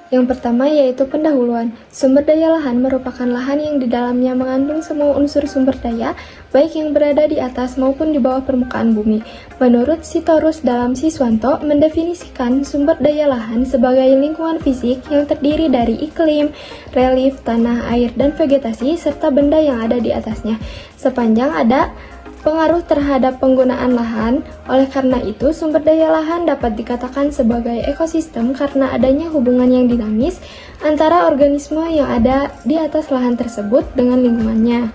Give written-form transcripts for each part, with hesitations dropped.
Yang pertama yaitu pendahuluan. Sumber daya lahan merupakan lahan yang di dalamnya mengandung semua unsur sumber daya, baik yang berada di atas maupun di bawah permukaan bumi. Menurut Sitorus dalam Siswanto, mendefinisikan sumber daya lahan sebagai lingkungan fisik yang terdiri dari iklim, relief, tanah, air, dan vegetasi, serta benda yang ada di atasnya. Sepanjang ada pengaruh terhadap penggunaan lahan. Oleh karena itu, sumber daya lahan dapat dikatakan sebagai ekosistem karena adanya hubungan yang dinamis antara organisme yang ada di atas lahan tersebut dengan lingkungannya.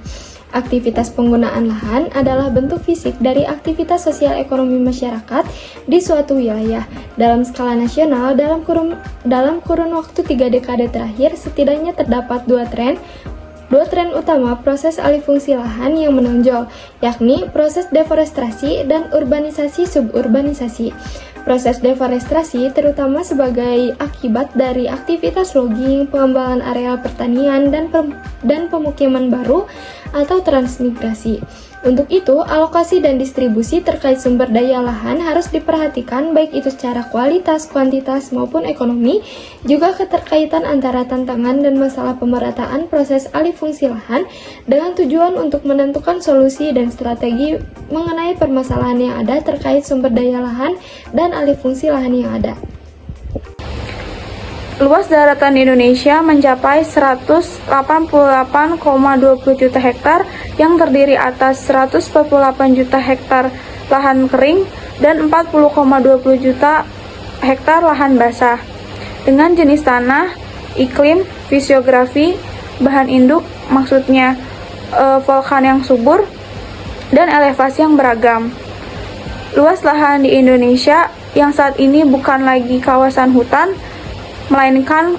Aktivitas penggunaan lahan adalah bentuk fisik dari aktivitas sosial ekonomi masyarakat di suatu wilayah. Dalam skala nasional, dalam kurun waktu 3 dekade terakhir, setidaknya terdapat dua tren utama proses alih fungsi lahan yang menonjol, yakni proses deforestasi dan urbanisasi suburbanisasi. Proses deforestasi terutama sebagai akibat dari aktivitas logging, pengembangan areal pertanian, dan pemukiman baru atau transmigrasi. Untuk itu, alokasi dan distribusi terkait sumber daya lahan harus diperhatikan baik itu secara kualitas, kuantitas, maupun ekonomi, juga keterkaitan antara tantangan dan masalah pemerataan proses alih fungsi lahan dengan tujuan untuk menentukan solusi dan strategi mengenai permasalahan yang ada terkait sumber daya lahan dan alih fungsi lahan yang ada. Luas daratan Indonesia mencapai 188,20 juta hektar yang terdiri atas 148 juta hektar lahan kering dan 40,20 juta hektar lahan basah. Dengan jenis tanah, iklim, fisiografi, bahan induk, maksudnya vulkan yang subur, dan elevasi yang beragam. Luas lahan di Indonesia yang saat ini bukan lagi kawasan hutan, melainkan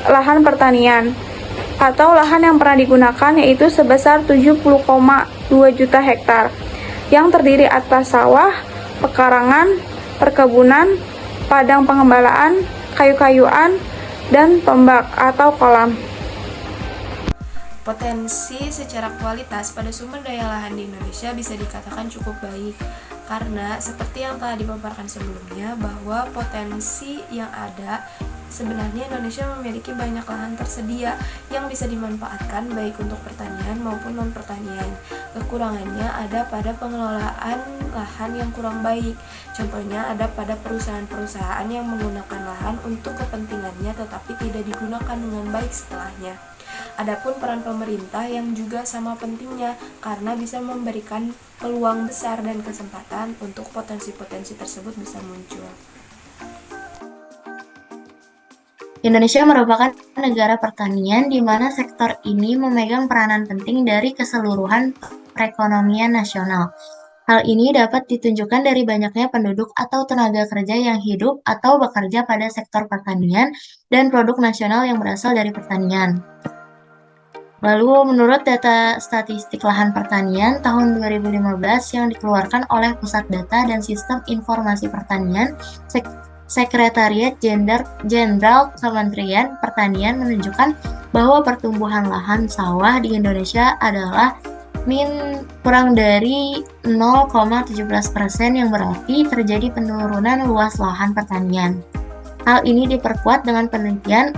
lahan pertanian atau lahan yang pernah digunakan, yaitu sebesar 70,2 juta hektar yang terdiri atas sawah, pekarangan, perkebunan, padang pengembalaan, kayu-kayuan, dan tombak atau kolam. Potensi secara kualitas pada sumber daya lahan di Indonesia bisa dikatakan cukup baik karena seperti yang telah dipaparkan sebelumnya bahwa potensi yang ada sebenarnya Indonesia memiliki banyak lahan tersedia yang bisa dimanfaatkan baik untuk pertanian maupun non-pertanian. Kekurangannya ada pada pengelolaan lahan yang kurang baik. Contohnya ada pada perusahaan-perusahaan yang menggunakan lahan untuk kepentingannya tetapi tidak digunakan dengan baik setelahnya. Adapun peran pemerintah yang juga sama pentingnya karena bisa memberikan peluang besar dan kesempatan untuk potensi-potensi tersebut bisa muncul. Indonesia merupakan negara pertanian di mana sektor ini memegang peranan penting dari keseluruhan perekonomian nasional. Hal ini dapat ditunjukkan dari banyaknya penduduk atau tenaga kerja yang hidup atau bekerja pada sektor pertanian dan produk nasional yang berasal dari pertanian. Lalu, menurut data statistik lahan pertanian tahun 2015 yang dikeluarkan oleh Pusat Data dan Sistem Informasi Pertanian, Sekretariat Jenderal Kementerian Pertanian menunjukkan bahwa pertumbuhan lahan sawah di Indonesia adalah kurang dari 0,17%, yang berarti terjadi penurunan luas lahan pertanian. Hal ini diperkuat dengan penelitian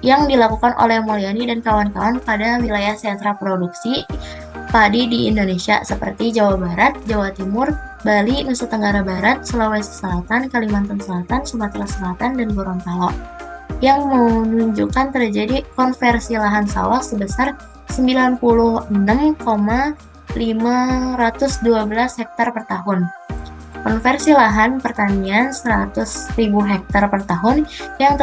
yang dilakukan oleh Mulyani dan kawan-kawan pada wilayah sentra produksi padi di Indonesia seperti Jawa Barat, Jawa Timur, Bali, Nusa Tenggara Barat, Sulawesi Selatan, Kalimantan Selatan, Sumatera Selatan, dan Gorontalo, yang menunjukkan terjadi konversi lahan sawah sebesar 96,512 hektar per tahun. Konversi lahan pertanian 100.000 hektar per tahun yang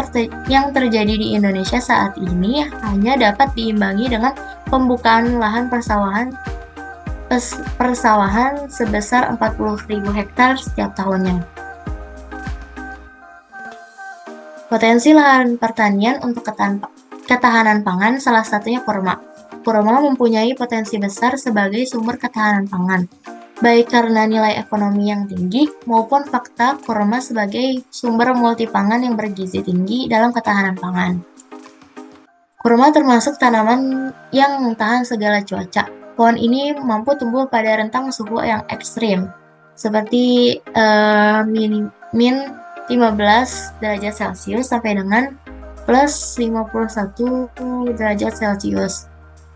terjadi di Indonesia saat ini hanya dapat diimbangi dengan pembukaan lahan persawahan sebesar 40.000 hektar setiap tahunnya. Potensi lahan pertanian untuk ketahanan pangan salah satunya kurma. Kurma mempunyai potensi besar sebagai sumber ketahanan pangan, baik karena nilai ekonomi yang tinggi maupun fakta kurma sebagai sumber multipangan yang bergizi tinggi dalam ketahanan pangan. Kurma termasuk tanaman yang tahan segala cuaca. Pohon ini mampu tumbuh pada rentang suhu yang ekstrim, seperti min 15 derajat Celcius sampai dengan plus 51 derajat Celcius.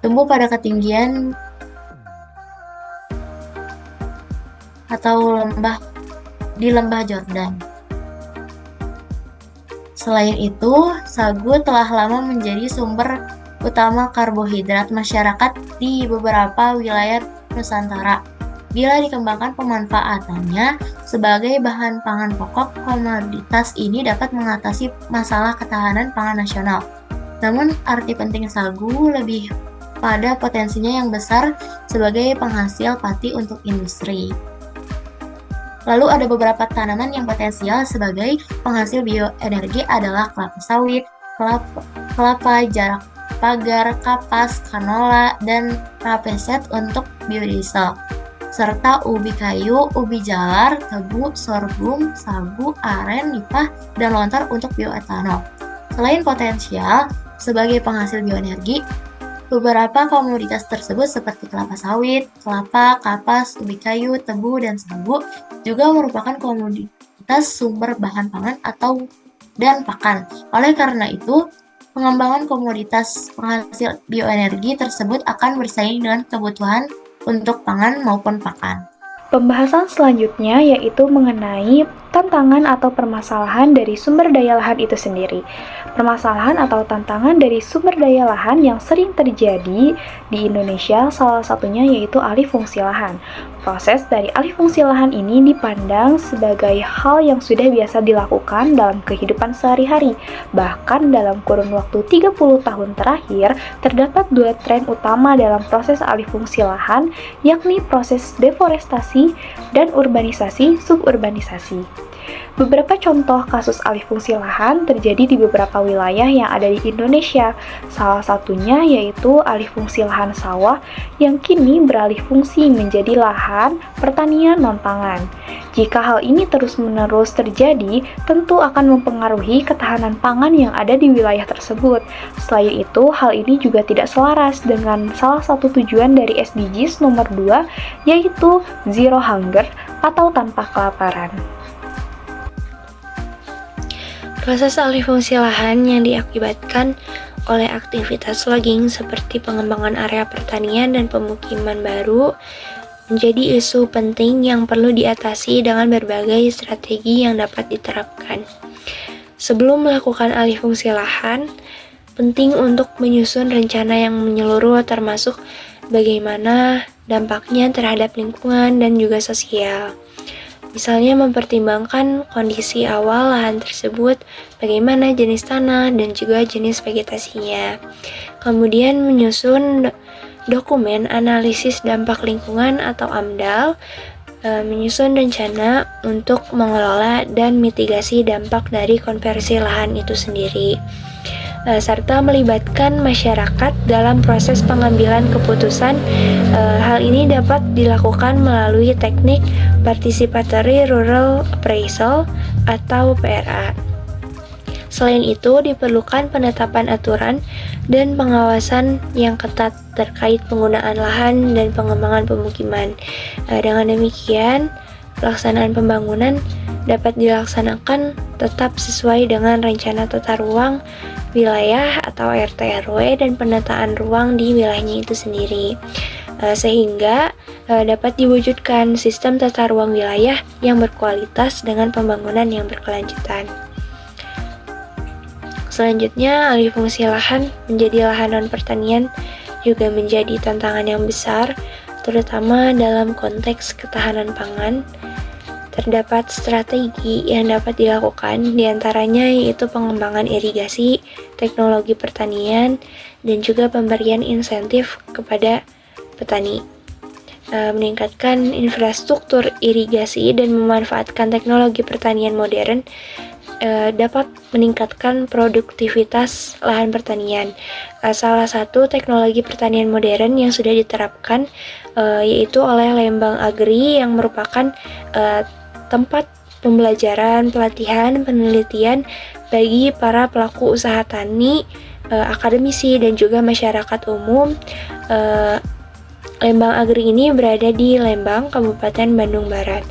Tumbuh pada ketinggian atau di lembah Jordan. Selain itu, sagu telah lama menjadi sumber utama karbohidrat masyarakat di beberapa wilayah Nusantara. Bila dikembangkan pemanfaatannya sebagai bahan pangan pokok, komoditas ini dapat mengatasi masalah ketahanan pangan nasional. Namun, arti penting sagu lebih pada potensinya yang besar sebagai penghasil pati untuk industri. Lalu ada beberapa tanaman yang potensial sebagai penghasil bioenergi adalah kelapa sawit, kelapa jarak pagar, kapas, kanola, dan rapeseed untuk biodiesel, serta ubi kayu, ubi jalar, tebu, sorghum, sagu, aren, nipah, dan lontar untuk bioetanol. Selain potensial sebagai penghasil bioenergi, beberapa komoditas tersebut seperti kelapa sawit, kelapa, kapas, ubi kayu, tebu, dan sagu juga merupakan komoditas sumber bahan pangan dan pakan. Oleh karena itu, pengembangan komoditas penghasil bioenergi tersebut akan bersaing dengan kebutuhan untuk pangan maupun pakan. Pembahasan selanjutnya yaitu mengenai tantangan atau permasalahan dari sumber daya lahan itu sendiri. Permasalahan atau tantangan dari sumber daya lahan yang sering terjadi di Indonesia salah satunya yaitu alih fungsi lahan. Proses dari alih fungsi lahan ini dipandang sebagai hal yang sudah biasa dilakukan dalam kehidupan sehari-hari. Bahkan dalam kurun waktu 30 tahun terakhir, terdapat dua tren utama dalam proses alih fungsi lahan, yakni proses deforestasi dan urbanisasi suburbanisasi. Beberapa contoh kasus alih fungsi lahan terjadi di beberapa wilayah yang ada di Indonesia. Salah satunya yaitu alih fungsi lahan sawah yang kini beralih fungsi menjadi lahan pertanian non-pangan. Jika hal ini terus-menerus terjadi, tentu akan mempengaruhi ketahanan pangan yang ada di wilayah tersebut. Selain itu, hal ini juga tidak selaras dengan salah satu tujuan dari SDGs nomor 2, yaitu Zero Hunger atau tanpa kelaparan. Proses alih fungsi lahan yang diakibatkan oleh aktivitas logging seperti pengembangan area pertanian dan pemukiman baru menjadi isu penting yang perlu diatasi dengan berbagai strategi yang dapat diterapkan. Sebelum melakukan alih fungsi lahan, penting untuk menyusun rencana yang menyeluruh termasuk bagaimana dampaknya terhadap lingkungan dan juga sosial. Misalnya mempertimbangkan kondisi awal lahan tersebut, bagaimana jenis tanah dan juga jenis vegetasinya. Kemudian menyusun dokumen analisis dampak lingkungan atau AMDAL, menyusun rencana untuk mengelola dan mitigasi dampak dari konversi lahan itu sendiri. Serta melibatkan masyarakat dalam proses pengambilan keputusan. Hal ini dapat dilakukan melalui teknik Participatory Rural Appraisal atau PRA. Selain itu, diperlukan penetapan aturan dan pengawasan yang ketat terkait penggunaan lahan dan pengembangan pemukiman. Dengan demikian, pelaksanaan pembangunan dapat dilaksanakan tetap sesuai dengan rencana tata ruang wilayah atau RT/RW dan penataan ruang di wilayahnya itu sendiri, sehingga dapat diwujudkan sistem tata ruang wilayah yang berkualitas dengan pembangunan yang berkelanjutan. Selanjutnya, alih fungsi lahan menjadi lahan non-pertanian juga menjadi tantangan yang besar, terutama dalam konteks ketahanan pangan. Terdapat strategi yang dapat dilakukan, diantaranya yaitu pengembangan irigasi, teknologi pertanian, dan juga pemberian insentif kepada petani. Meningkatkan infrastruktur irigasi dan memanfaatkan teknologi pertanian modern dapat meningkatkan produktivitas lahan pertanian. Salah satu teknologi pertanian modern yang sudah diterapkan yaitu oleh Lembang Agri yang merupakan tempat pembelajaran, pelatihan, penelitian bagi para pelaku usaha tani, akademisi, dan juga masyarakat umum. Lembang Agri ini berada di Lembang, Kabupaten Bandung Barat.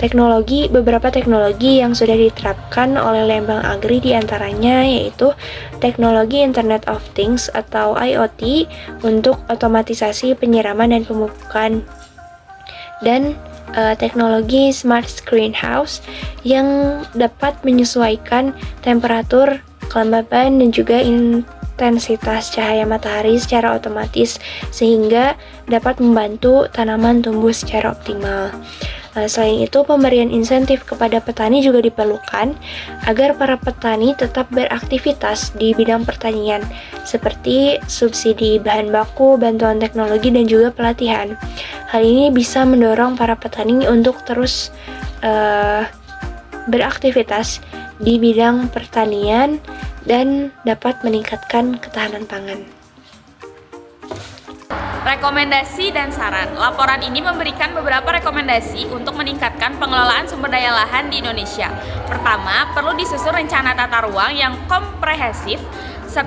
Beberapa teknologi yang sudah diterapkan oleh Lembang Agri diantaranya yaitu teknologi Internet of Things atau IoT untuk otomatisasi penyiraman dan pemupukan, dan teknologi Smart Greenhouse yang dapat menyesuaikan temperatur, kelembapan, dan juga intensitas cahaya matahari secara otomatis sehingga dapat membantu tanaman tumbuh secara optimal. Selain itu, pemberian insentif kepada petani juga diperlukan agar para petani tetap beraktivitas di bidang pertanian, seperti subsidi bahan baku, bantuan teknologi, dan juga pelatihan. Hal ini bisa mendorong para petani untuk terus beraktivitas di bidang pertanian dan dapat meningkatkan ketahanan pangan. Rekomendasi dan saran. Laporan ini memberikan beberapa rekomendasi untuk meningkatkan pengelolaan sumber daya lahan di Indonesia. Pertama, perlu disusun rencana tata ruang yang komprehensif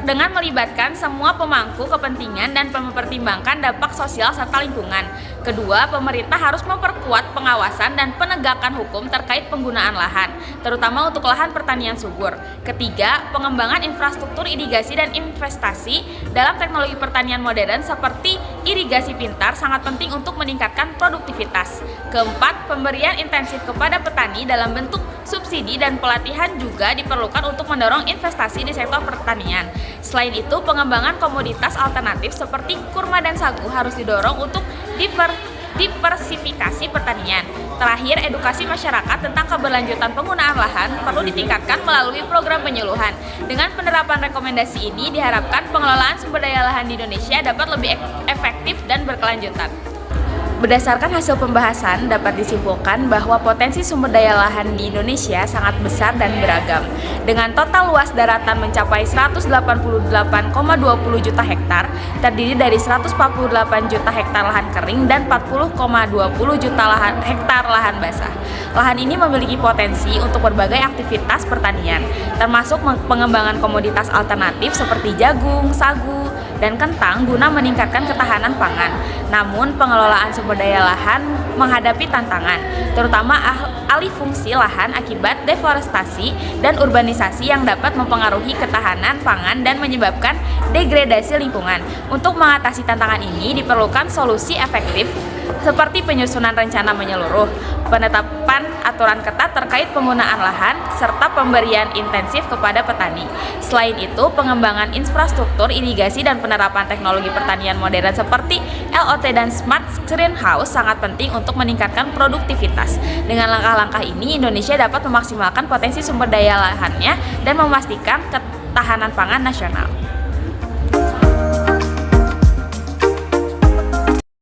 dengan melibatkan semua pemangku kepentingan dan mempertimbangkan dampak sosial serta lingkungan. Kedua, pemerintah harus memperkuat pengawasan dan penegakan hukum terkait penggunaan lahan, terutama untuk lahan pertanian subur. Ketiga, pengembangan infrastruktur irigasi dan investasi dalam teknologi pertanian modern seperti irigasi pintar sangat penting untuk meningkatkan produktivitas. Keempat, pemberian intensif kepada petani dalam bentuk subsidi dan pelatihan juga diperlukan untuk mendorong investasi di sektor pertanian. Selain itu, pengembangan komoditas alternatif seperti kurma dan sagu harus didorong untuk diversifikasi pertanian. Terakhir, edukasi masyarakat tentang keberlanjutan penggunaan lahan perlu ditingkatkan melalui program penyuluhan. Dengan penerapan rekomendasi ini, diharapkan pengelolaan sumber daya lahan di Indonesia dapat lebih efektif dan berkelanjutan. Berdasarkan hasil pembahasan, dapat disimpulkan bahwa potensi sumber daya lahan di Indonesia sangat besar dan beragam. Dengan total luas daratan mencapai 188,20 juta hektar, terdiri dari 148 juta hektar lahan kering dan 40,20 juta hektar lahan basah. Lahan ini memiliki potensi untuk berbagai aktivitas pertanian, termasuk pengembangan komoditas alternatif seperti jagung, sagu, dan kentang guna meningkatkan ketahanan pangan. Namun, pengelolaan sumber daya lahan menghadapi tantangan, terutama alih fungsi lahan akibat deforestasi dan urbanisasi yang dapat mempengaruhi ketahanan pangan dan menyebabkan degradasi lingkungan. Untuk mengatasi tantangan ini diperlukan solusi efektif seperti penyusunan rencana menyeluruh, penetapan aturan ketat terkait penggunaan lahan, serta pemberian intensif kepada petani. Selain itu, pengembangan infrastruktur irigasi dan penerapan teknologi pertanian modern seperti LOT dan Smart Greenhouse sangat penting untuk meningkatkan produktivitas. Dengan langkah-langkah ini, Indonesia dapat memaksimalkan potensi sumber daya lahannya dan memastikan ketahanan pangan nasional.